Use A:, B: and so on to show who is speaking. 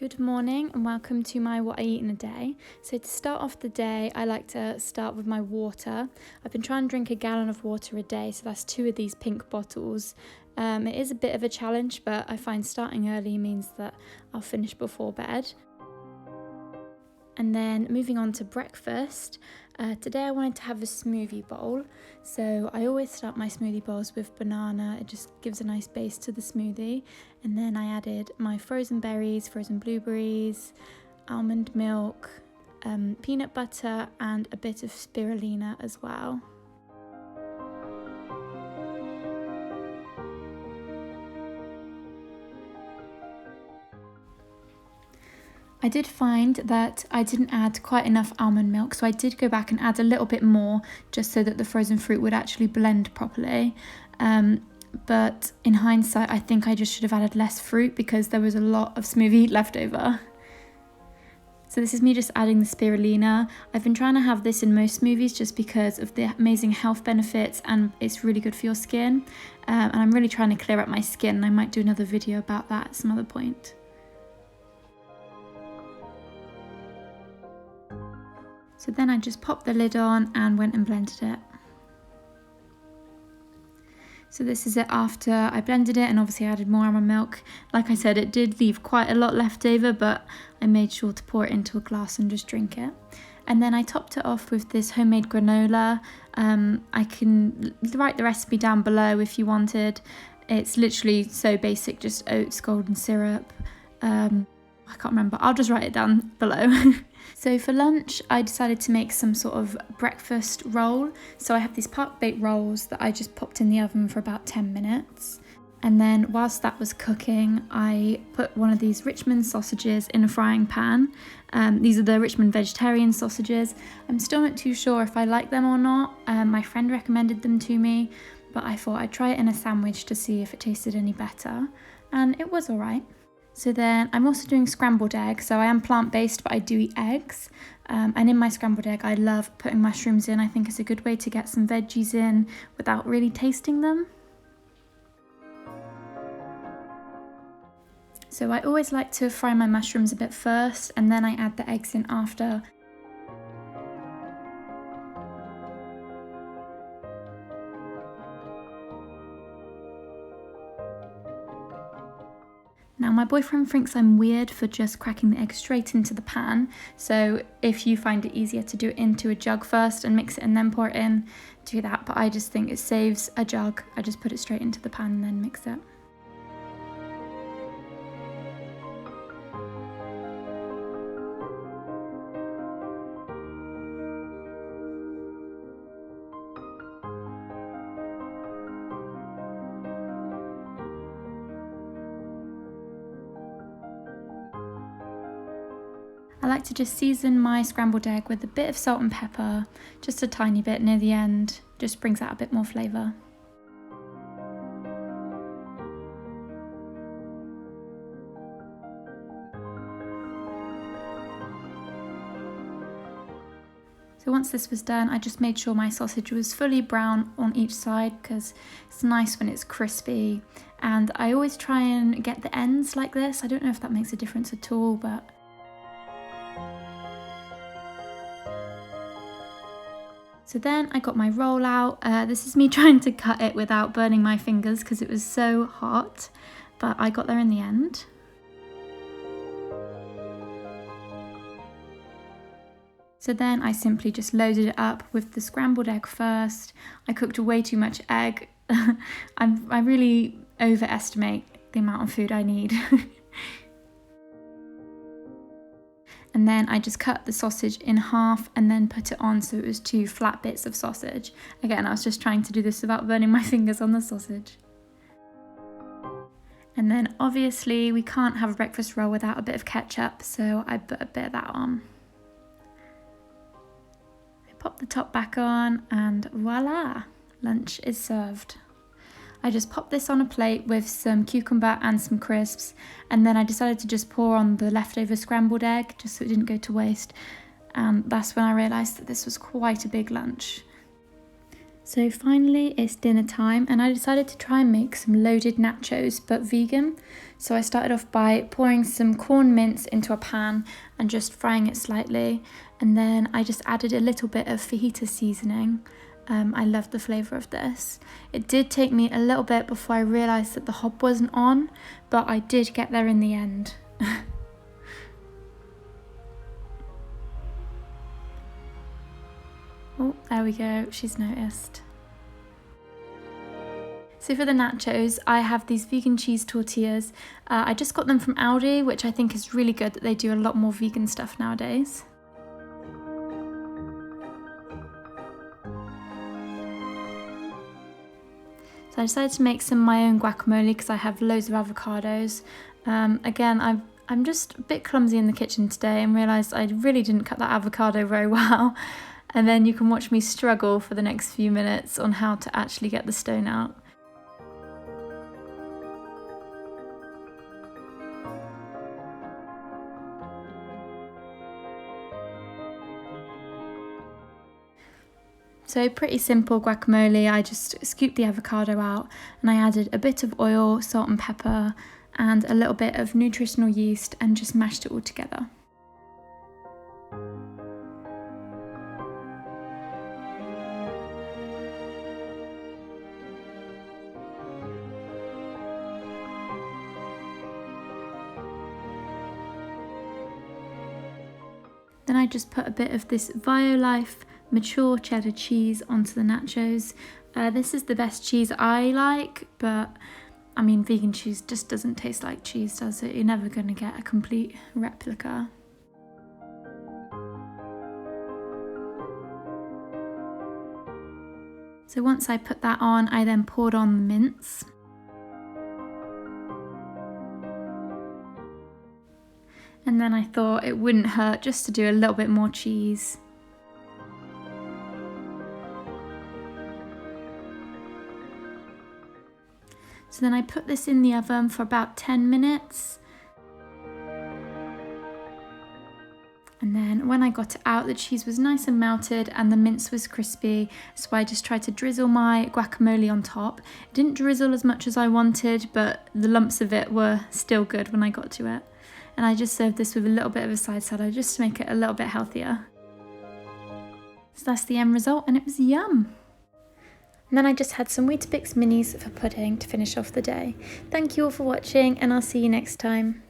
A: Good morning and welcome to my What I Eat in a Day. So to start off the day, I like to start with my water. I've been trying to drink a gallon of water a day, so that's 2 of these pink bottles. It is a bit of a challenge, but I find starting early means that I'll finish before bed. And then moving on to breakfast, today I wanted to have a smoothie bowl. So I always start my smoothie bowls with banana, it just gives a nice base to the smoothie. And then I added my frozen berries, frozen blueberries, almond milk, peanut butter and a bit of spirulina as well. I did find that I didn't add quite enough almond milk, so I did go back and add a little bit more just so that the frozen fruit would actually blend properly. But in hindsight, I think I just should have added less fruit because there was a lot of smoothie left over. So this is me just adding the spirulina. I've been trying to have this in most smoothies just because of the amazing health benefits and it's really good for your skin. And I'm really trying to clear up my skin, and I might do another video about that at some other point. So then I just popped the lid on and went and blended it. So this is it after I blended it, and obviously I added more almond milk. Like I said, it did leave quite a lot left over, but I made sure to pour it into a glass and just drink it. And then I topped it off with this homemade granola. I can write the recipe down below if you wanted. It's literally so basic, just oats, golden syrup. I can't remember, I'll just write it down below. So for lunch, I decided to make some sort of breakfast roll. So I have these park-baked rolls that I just popped in the oven for about 10 minutes. And then whilst that was cooking, I put one of these Richmond sausages in a frying pan. These are the Richmond vegetarian sausages. I'm still not too sure if I like them or not. My friend recommended them to me, but I thought I'd try it in a sandwich to see if it tasted any better. And it was all right. So then I'm also doing scrambled eggs. So I am plant-based, but I do eat eggs. And in my scrambled egg, I love putting mushrooms in. I think it's a good way to get some veggies in without really tasting them. So I always like to fry my mushrooms a bit first, and then I add the eggs in after. Now my boyfriend thinks I'm weird for just cracking the egg straight into the pan, so if you find it easier to do it into a jug first and mix it and then pour it in, do that, but I just think it saves a jug. I just put it straight into the pan and then mix it. I like to just season my scrambled egg with a bit of salt and pepper, just a tiny bit near the end, just brings out a bit more flavour. So once this was done, I just made sure my sausage was fully brown on each side because it's nice when it's crispy. And I always try and get the ends like this. I don't know if that makes a difference at all, but so then I got my roll out. This is me trying to cut it without burning my fingers because it was so hot, but I got there in the end. So then I simply just loaded it up with the scrambled egg first. I cooked way too much egg. I really overestimate the amount of food I need. And then I just cut the sausage in half and then put it on so it was 2 flat bits of sausage. Again, I was just trying to do this without burning my fingers on the sausage. And then obviously we can't have a breakfast roll without a bit of ketchup, so I put a bit of that on. I pop the top back on and voila, lunch is served. I just popped this on a plate with some cucumber and some crisps, and then I decided to just pour on the leftover scrambled egg just so it didn't go to waste, and that's when I realised that this was quite a big lunch. So finally it's dinner time and I decided to try and make some loaded nachos but vegan. So I started off by pouring some corn mince into a pan and just frying it slightly, and then I just added a little bit of fajita seasoning. I love the flavour of this. It did take me a little bit before I realised that the hob wasn't on, but I did get there in the end. Oh, there we go, she's noticed. So for the nachos, I have these vegan cheese tortillas. I just got them from Aldi, which I think is really good that they do a lot more vegan stuff nowadays. So I decided to make some of my own guacamole because I have loads of avocados. Again, I'm just a bit clumsy in the kitchen today and realised I really didn't cut that avocado very well. And then you can watch me struggle for the next few minutes on how to actually get the stone out. So pretty simple guacamole. I just scooped the avocado out and I added a bit of oil, salt and pepper and a little bit of nutritional yeast and just mashed it all together. Then I just put a bit of this Violife mature cheddar cheese onto the nachos. This is the best cheese I like, but I mean vegan cheese just doesn't taste like cheese, does it? You're never going to get a complete replica. So once I put that on, I then poured on the mince. And then I thought it wouldn't hurt just to do a little bit more cheese. So then I put this in the oven for about 10 minutes. And then when I got it out, the cheese was nice and melted and the mince was crispy. So I just tried to drizzle my guacamole on top. It didn't drizzle as much as I wanted, but the lumps of it were still good when I got to it. And I just served this with a little bit of a side salad just to make it a little bit healthier. So that's the end result and it was yum. And then I just had some Weetabix minis for pudding to finish off the day. Thank you all for watching and I'll see you next time.